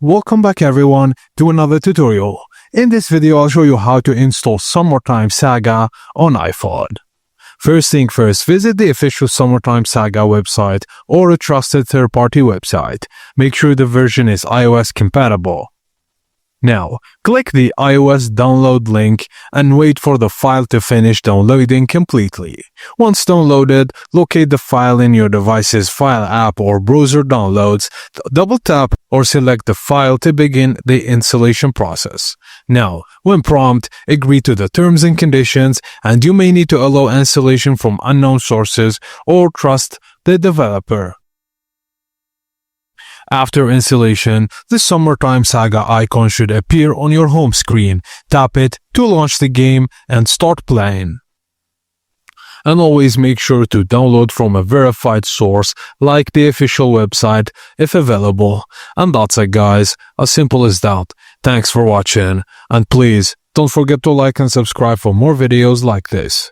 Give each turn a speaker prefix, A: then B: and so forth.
A: Welcome back everyone to another tutorial. In this video I'll show you how to install Summertime Saga on iPhone. First thing first, visit the official Summertime Saga website or a trusted third-party website. Make sure the version is iOS compatible. Now, click the iOS download link and wait for the file to finish downloading completely. Once downloaded, locate the file in your device's File app or browser downloads, double tap or select the file to begin the installation process. Now, when prompt, agree to the terms and conditions, and you may need to allow installation from unknown sources or trust the developer. After installation, the Summertime Saga icon should appear on your home screen. Tap it to launch the game and start playing. And always make sure to download from a verified source like the official website if available. And that's it guys, as simple as that. Thanks for watching, and please don't forget to like and subscribe for more videos like this.